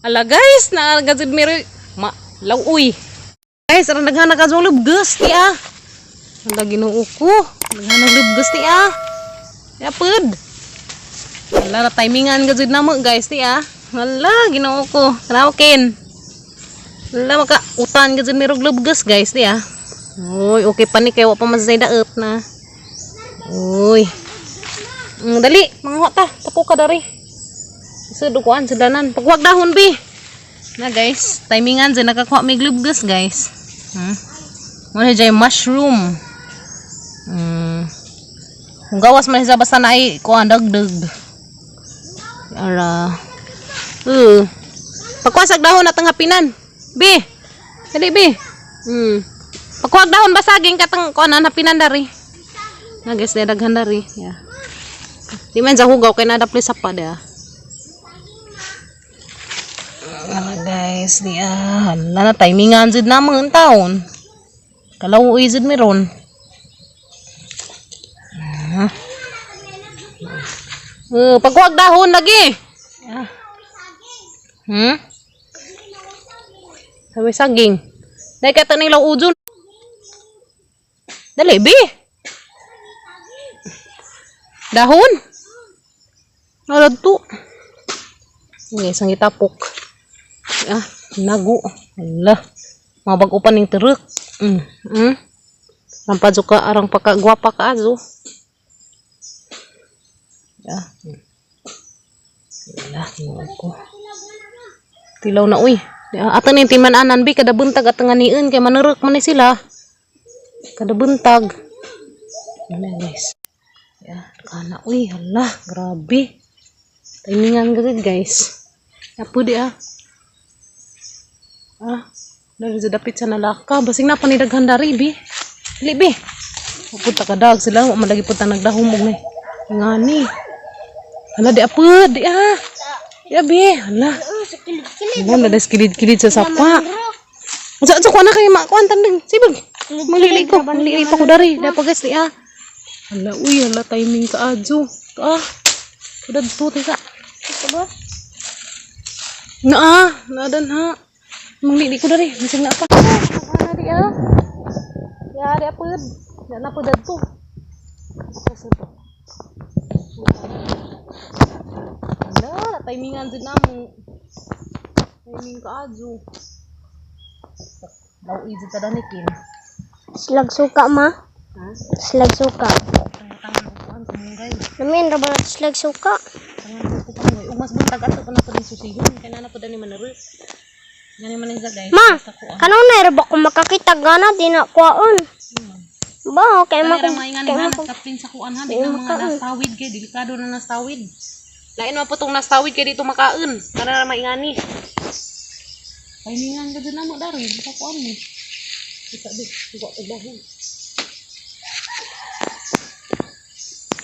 Ala guys, na gazid miro ma lauy. Guys, ara daghan na kazong lubges ti ah. Ala Ginoo ko, daghan na lubges ti ah. Ya pud. Ala na timingan gazid na mo guys ti ah. Ala Ginoo ko, kanawakin. Ala maka utan gazid miro lubges guys ti ah. Oy, okay pa ni kay wa pa masay daot na. Oy. Dali, mangho ta, tapo ka dari. Sudukuan sedanan, pagwag dahon bi. Na guys, timingan sa nakakuha may glubgus guys. Muna dyan mushroom. Kung gawas man siya basta na ay kuha dagdag. Ara. Pagkuwasag dahon natang hapinan. Bi. Dali bi. Pagkuwag dahon basaging katang kuha na hapinan dari. Na guys, daghan dari. Yeah. Di man sa hugaw kay nadapli sa pada. Ala guys, di hala na timingan jud na mga taon. Kalauoy jud meron. Pagwag dahon lagi. Sabi saging. Dai ka taning lauudon. Dali bi. Dahon. Alad to. Guys, ang itapok. Nago. Ala. Mabag upan ning teruk. Lampad suka arang paka guapa ka azo. Ya. Ala, ko. Tilaw na uy. Ato ning timan-anan bi kada buntag at nganiin kay manuruk man ni sila. Kada buntag. Ano guys. Ya, kana uy, hala, grabe. Timingan gud guys. Apo di dari sa dapit sa nalaka. Basing na panidaghan dari, bi. Dili, bi. Pupunta ka dag sila. Malagi punta nagdahumog na. Ngani. Hala, di apod. Di Ya, bi. Hala. Hala, nada skilid-kilid sa sapa. Sa ko na kayo makuan tandang. Sibag. Malili ko. Malili pa ko dari. Dapa guys, di Hala, uy. Hala, timing ka adjo. Kudad to, teka. Ito ba? Nadan ha. Mangli ko dari, bising na apa? Mana dia? Ya, dia apud. Ya na pud adto. Ala, timingan jud namo. Timing ka adjo. Daw izid ta danikin. Slag suka ma? Slag suka. Tangan upuan kumungay. Namin ra ba slag suka? Tangan upuan. Umas buntag ato kana pud susihon kay nana pud ani maneres. Gani man isa guys. Ma, kanang na ra ba ko makakita gana di na kuaon. Ba, kay ma ko kay ma kapin sa kuan ha, di na mga nastawid kay delikado na nastawid. Lain man putong nastawid kay dito makaon. Kana ra maingani. Timingan gud na mo dari sa kuan ni. Kita di, tuwa dahon.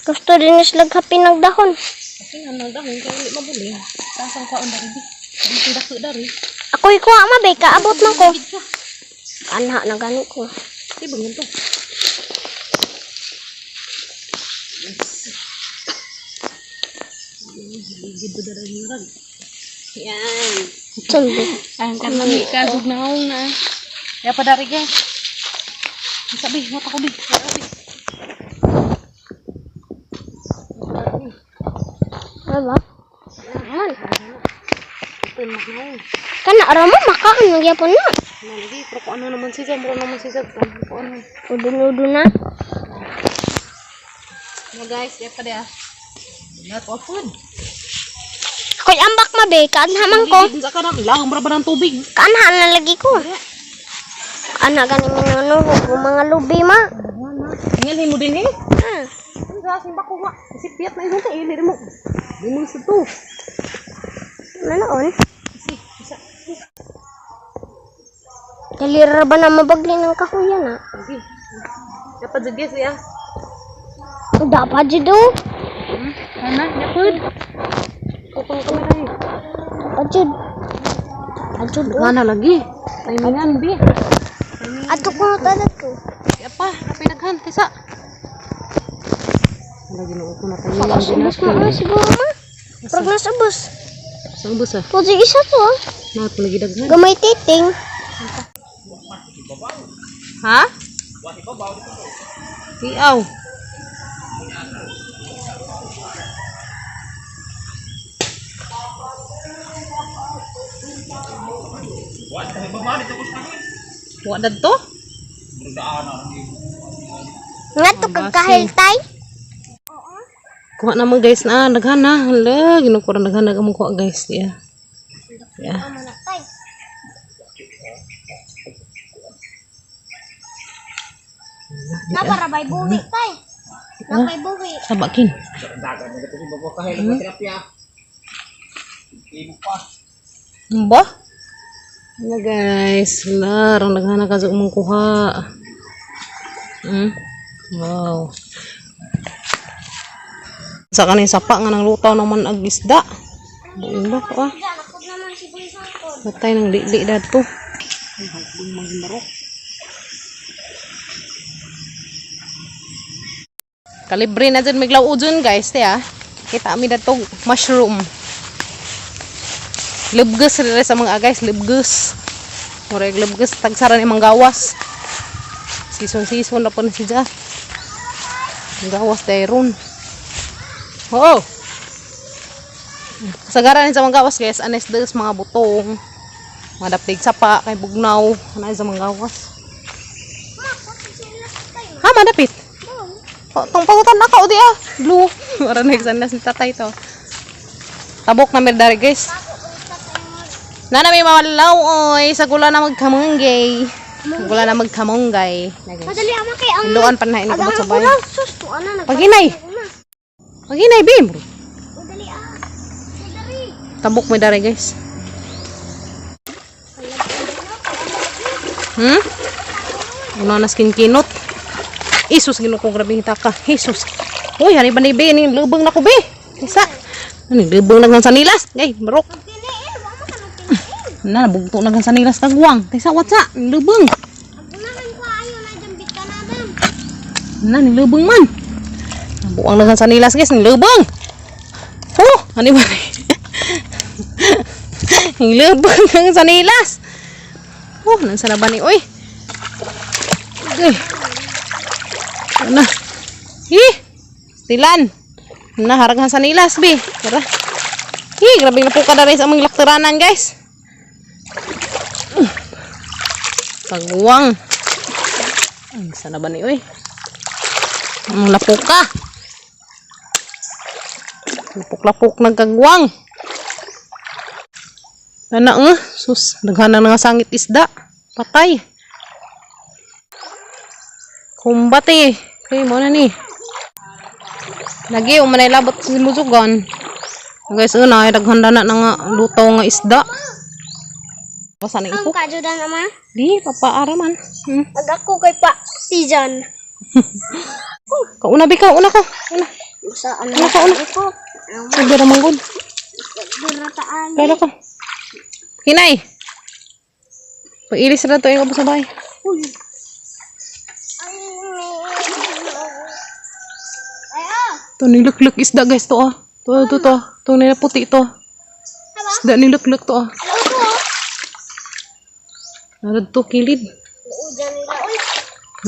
Gusto din slag hapin nagdahon. Kasi nga nagdahon kay dili mabuli. Tasang kuan dari di. Tidak ke dari. Ako ikuha ma bay kaabot man ko. Anha na gani ko. Di bangun to. Gitu dari murag. Yan. Tumbi. Angkat lagi ka dugnaong na. Ya pa dari guys. Sabi, mata ko bi. Apa? Kan ara mo makaan gyapon na. Lagi pero kung ano naman si Jam, naman si Jam kung ano. Udun-udun na. Ya guys, ya pa dia. Not all food. Ako'y ambak mabe, kaanha man ko. Sa kanang lahang baraba ng tubig. Kaanha na lagi ko. Ana gani mga lubi ma. Ngilhin mo din simba ko nga. Kasi piyat na yun ili mo. Dimul sa to. Nanoon? Kalira ba na mabagli ng kahuyan ha? Sige. Dapat jugis ya. Dapat judo. Mana? Dapat. Kupang kamera ni. Ajud. Ajud. Mana lagi? Timingan bi. Ato ko tadat ko. Apa? Apa naghan kisa? Lagi nung ko na tayo. Ubus mo siguro ma. Prognos ubus. Saan ba sa? Pwede isa to ah. Not lagi daghan. Gamay titing. Ha? Tiaw. Wa dadto? Nga to kagkahiltay. Kuha naman guys na daghan na. Hala, ginukuran daghan na mo kuha guys ya. Ya. Naparabay buhi tay. Napay buhi. Sabakin. Ba? Hala guys, larang daghan na kaso mong kuha. Wow. Sa kanin sapa nga nang lutaw naman ag isda. Buong ba ko ah. Natay ng li dato. Kalibre na dyan miglaw udyon guys, te ah. Kita mi dato mushroom. Lubgus rin sa mga guys, lubgus. Murag lubgus tagsara ni manggawas. Season na po na siya. Manggawas dayron. Oh. Kasagaran sa manggawas guys, anes des mga butong. Mga dapig sapa kay bugnaw, ana sa manggawas. Ha, madapit. Tong pagutan na ka o di ah. Blue. Para nagsanas ni tatay to. Tabok na dari guys. Nana may mawalaw oy. Sa gula na magkamunggay. Gula na magkamunggay. Madali ama kay ang Doon pa na inabot sa bayan. sus to ana Paginay. Paginay bim. Madali ah. Madali. Tabok may dari guys. Una na skin kinot. Isus gino ko grabe hita ka. Jesus. Uy, hari ba ni be ni lubang na ko be. Isa. Ani lubang nagan sa nilas. Gay, barok. Na bugto nagan sa nilas tagwang. Tisa watsa, lubang. Agunahan ko ayo na jambit ka na dam. Na ni lubang man. Buang nagan sa nilas guys, ni lubang. Oh, ani ba ni? Ni lubang nagan sa nilas. Oh, nang sana ba ni oy. Okay. Ano? Tilan. Na haraghan sa nilas bi. Tara. Grabe na po kada rin sa among laktiranan guys. Pagwang. Ay, sana ba ni oy? Ang lapuka. Lapok-lapok nagkagwang. Ana sus, daghan na nga sangit isda. Patay. Kumbate. Kay mo na ni. Lagi umanay labot sa musugan. Guys, una ay daghanda na nga lutaw nga isda. Basa na Ang ipok. kajudan ama. Di papaaraman. Ag ako kay pa Tijan. Kauna bi ka, una ka. Una. Sa ano Una ka, una. ko. Sige ra manggod. Dirataan. Kaya ka. Kinay. Pailis ra to yung sa bahay. To nilukluk isda guys to ah. To. To nila puti to. Isda nilukluk to ah. Narad to kilid. Ujan nila oy.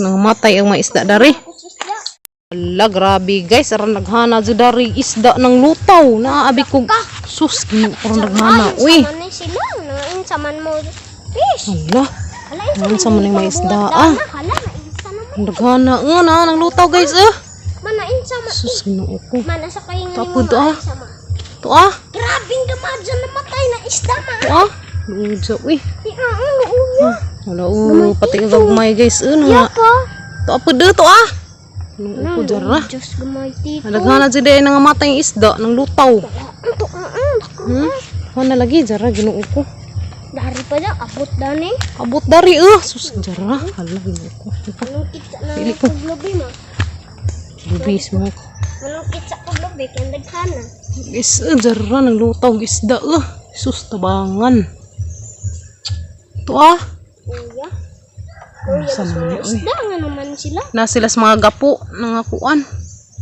Nang matay ang mga isda dari. Kusisda. Ala grabe guys, aran naghana jud dari isda ng lutaw. Naabi ko sus gino aran naghana. Uy. Saman ni sila nangain saman mo. Fish. Ala. Ano sa man may isda ah. Hala na insa naman. Naghana nga ng lutaw guys ah. Manain sama. Sus ginoo ko. Mana sa kayo ni Tapod mo ah. sama. To ah. Grabing gamadyan namatay na isda ma. To ah. Lujo uy. Di uya. Wala pati ang gagmay guys. Ano nga. Yapa. To apa to ah. Ano ko jara. Diyos gamay tito. Naghana jud ay nang matay ang isda ng lutaw. Ito Ano lagi jara ginoo ko. dari pa dyan abot dani. Abot dari sus jara. Hala ginoo ko. Anong kitsa na Pili ko. paglobi mo? Bibis mo. Anong kitsa paglobi kaya daghana? Guys, jara ng lutaw isda sus tabangan. To ah. Kuya. Sa mga oy. Isda nga naman sila. Na sila sa mga gapo ng akuan.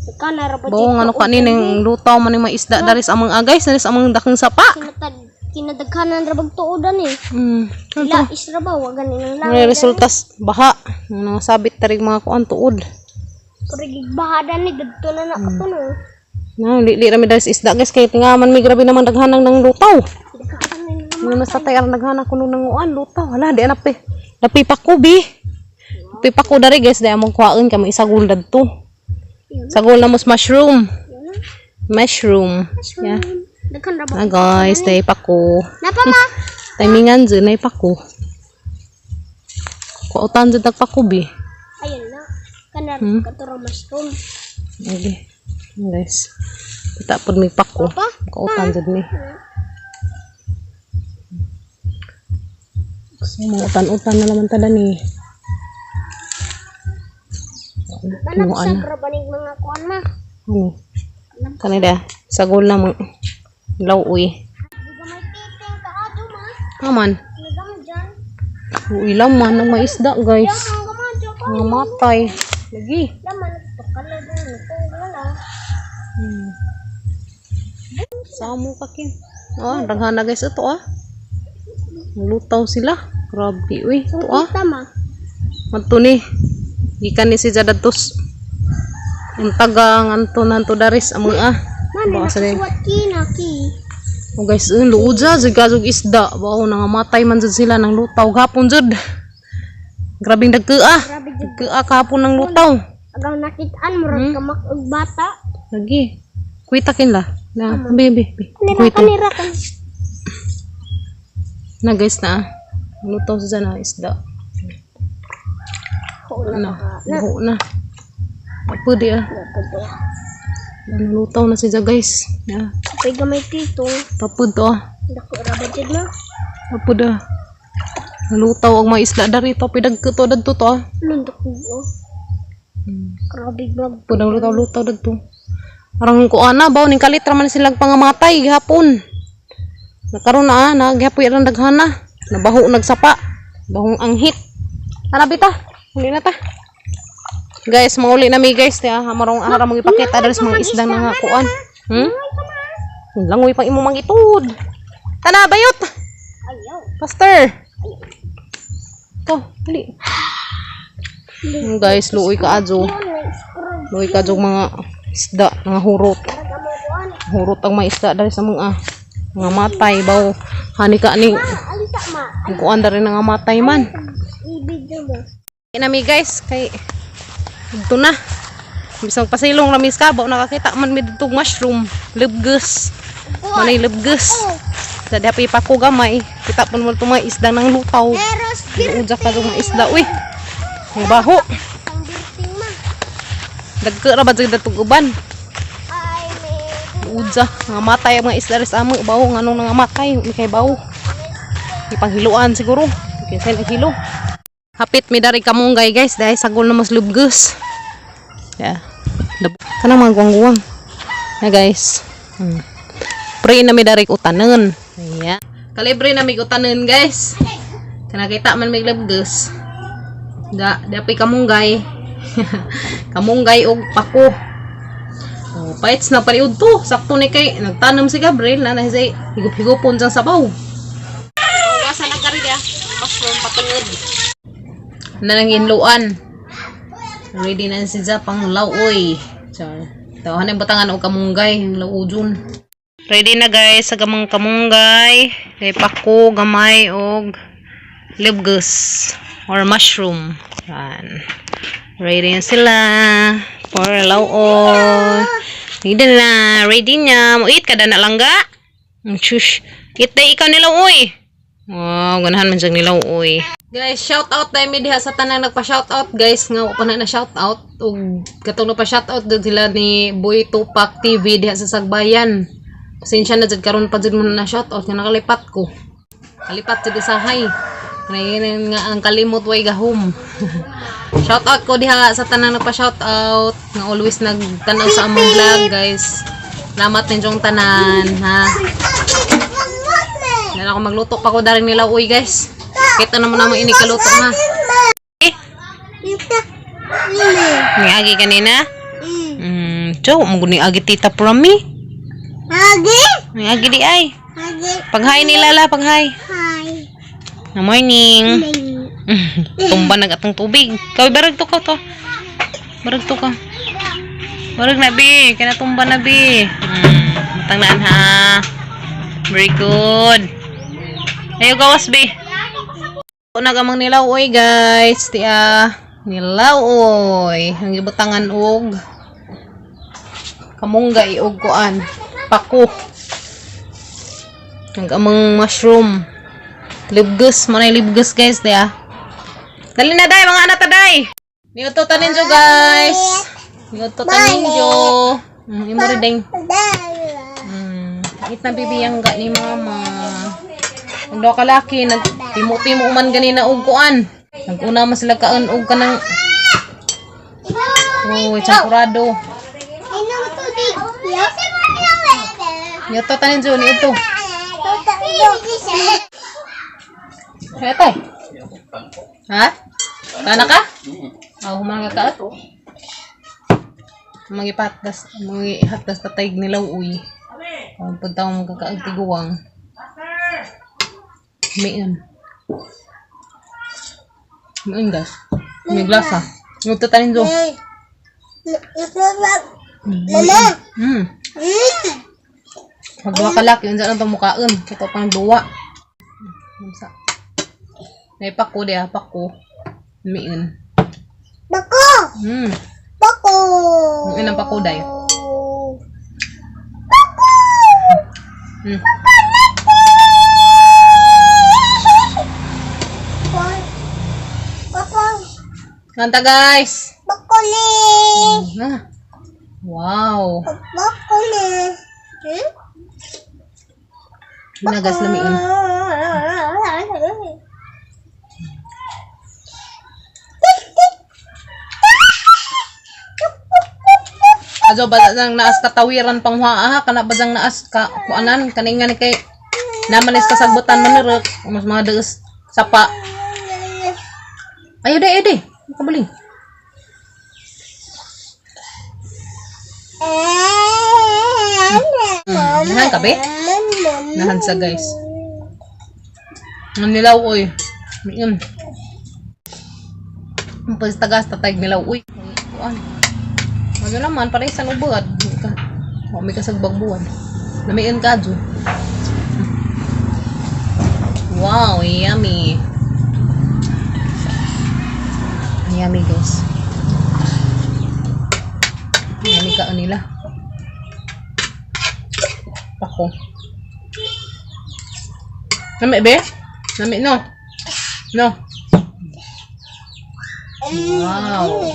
Ika na rapat Bawo nga no kanin ng lutaw man yung mga isda dari sa among agay, sa among dakong sapa. Sinatad kinadaghanan ra bag tuodan eh. Ano La isra ba wa ganin lang. May resultas baha. Mga sabit tarig mga kuan tuod. Pero gigbahadan ni dagto na ato no. Na, li rami dahil sa isda guys kay tingaman may grabe naman daghanang ng lutaw. Daghanan ni Ano na sa tay aran daghanan kuno nang uan lutaw. Hala di anapi. Dapi pa ko bi. Dapi pa ko dari guys dahil among kuhaon kami isagol dadto. Sagol na mos mushroom. Mushroom. Yeah. Daghan ra ba? Ah guys, day pa ko. Napa ma? Timingan dyan ay pa ko. Kuotan dyan pa ko bi. Ayun na. Kanar katurang mushroom. Okay. Guys. Kita pun may pa ko. Apa? Kuotan dyan ni. So, mga utan-utan na naman tada ni. Anak sa grabanig mga kuan ma. Ano? Kanida. Sagol na mga lauoy. Diga may titing ka ato ma. Aman. Nagam dyan. Uy, laman ng mga isda guys. Ang gamadyo pa. Mga matay. Lagi. Laman tukala din ito wala. Samo kakin. Ah, daghan na guys ito ah. Lutaw sila. Grabe uy. Ito ah. Tama. Manto ni. Gikan ni si Jadatos. Ang tagang anto nanto daris amo ah. Mami Baka sa din. nakasuwat ki. Oh guys, luod sa zigazog isda. Bao nang matay man jud sila ng lutaw gapon jud. Grabing dagkea. Grabe jud. Dagkea kahapon ng lutaw. Agaw nakitaan mo ron kamak og bata. Lagi. Kuitakin la. Na, baby. Kanira kanira kan. Na guys na. Lutaw sa na isda. Na. Buho na. Apo di ah. Lutaw na siya guys. Ya. Kapay gamay titong. Tapod to ah. Dako ra ba jud na? Tapod ah. Lutaw ang mga isda dari to. Pidagko to dadto to ah. Lundok ko. Grabe bag. Pudang lutaw dadto. Arang ko ana baw ning kalit raman silang pangamatay gihapon. Nakaroon na naghapoy lang daghana. Nabaho nagsapa. Bahong anghit. Ana bita. Huli na ta. Guys, mauli na mi guys. Ya, hamarong ara mong ipakita dali sa mga isdang nga kuan. Langoy pang imo mangitud. Tana bayot. Ayaw. Pastor. To, dali. Guys, luoy ka adjo. Luoy ka adjo mga isda, mga hurot. Hurot ang mga isda dali sa mga matay baw. Hani ka ni Alita ma. kuan dari nga matay man. I-video mo. Nami guys kay dito na bisang pasilong ramis ka ba nakakita man mi dito mushroom lebges manay lebges sa dapi pa ko gamay kita pun mo mga isda ng lutaw uja ka mga isda uy ang baho Ang birting ma. dagko ra ba jud datong uban Ay may uja nga matay ang mga isda res amo baho nganong nga matay mi kay baho ipanghiluan siguro kinsa ang hilo. Hapit mi dari kamunggay guys dahil sagol na mas lubgus. Yeah. Kanang mga guwang-guwang. Na guys. Pre na mi dari utanen. Yeah. Kalibre na mi utanen guys. Kana kita man mig lubgus. Dapi kamunggay. Kamunggay og pako. Oh, paits na pariud to. Sakto ni kay nagtanom si Gabriel na say higup-higupon sang sabaw. Asa na kari dia? Mushroom patungod. Nananginluan. Ready na si Japang lauoy. Char. Tawahan ang batangan o kamunggay. Yung lauudyon. Ready na guys sa gamang kamunggay. Kay pako, gamay, o libgus. Or mushroom. Yan. Ready na sila. For lauoy. Ready na. Ready na. Muit ka na langga. Shush. Itay ikaw nila uy. Wow, ganahan man siyang nilaw uy. Guys, shout out tayo mi diha sa tanang nagpa-shout out guys nga pa na shout out ug katong pa shout out dud sila ni Boy Tupac TV diha sa Sagbayan. Pasensya na jud karon pa jud mo na shout out nga nakalipat ko. Kalipat jud sa hay. Ngayon nga ang kalimot way gahom. Shout out ko diha sa tanang nagpa-shout out nga always nagtanaw sa among vlog guys. Salamat ninyong tanan ha. Yan ako magluto pa ko daring nila uy guys. Kita naman naman ini kaluto ha. May agi kanina? Chow, mo guni agi tita from me. Agi? May agi di ay. Agi. Pag-hi ni Lala, pag-hi. Hi. Na morning. Tumba nagatong tubig. Kaway barag to ka to. Barag to ka. Barag na bi, kaya tumba na bi. Matang naan ha. Very good. Ayo gawas bi. Nagamang nilaw oy guys, tiya. Nilaw oy. Ang ibutangan og kamunggay og kuan. Pako. Ang amang mushroom. Libgus, manay libgus guys, tiya. Dali na day, mga anak ta day. Niuto tanin jo guys. Niuto tanin jo. Imo rin ding. It na bibiyang ga ni mama. Ang daw kalaki, nagtimo-timo man ganina og kuan. Nag-una man sila kaan og kanang champurado. Niuto tanin jo, niuto. Ito. Ha? Kana ka? Humanga ka ato. Magihatdas tatay nila uy. Punta mo magkakaagtiguwang. Mayon. Mayon guys. May glasa. Nuto tanin do. Mama. Magduwa ka laki. Unsa lang itong mukaan. Ito pang duwa. May pako dia. Pako. Mayon. Bako. Bako. Mayon ang pako day. Kanta guys. Bakuli. Wow. Bakuli. Nagas lamiin. Ajo ba nang naas katawiran pang ha kana ba jang naas ka kuanan kaninga ni kay naman is kasagbutan manurok mas mga deus sapa. Ayo deh. Kabuling. Nahan ka be? Nahan sa guys. Ang nilaw oy. Miyon. Ang tagas tatay nilaw oy. Kuan. Ano naman, parang isang ubad. May kasagbagbuan. Namiin ka, Jo. Wow, yummy. Yummy, guys. Yummy ka nila. Ako. Nami, be? Nami, no? No. Wow.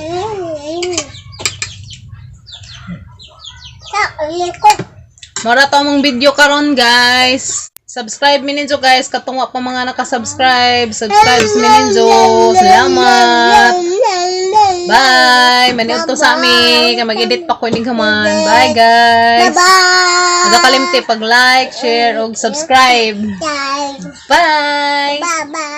Mara to mong video karon guys. Subscribe mi ninyo guys. Katungwa pa mga naka-subscribe. Subscribe mi ninyo. Salamat. Bye. Maniud to sa amin. Mag-edit pa ko ni gaman. Bye guys. Bye. Huwag kalimti pag like, share, o subscribe. Bye. Bye.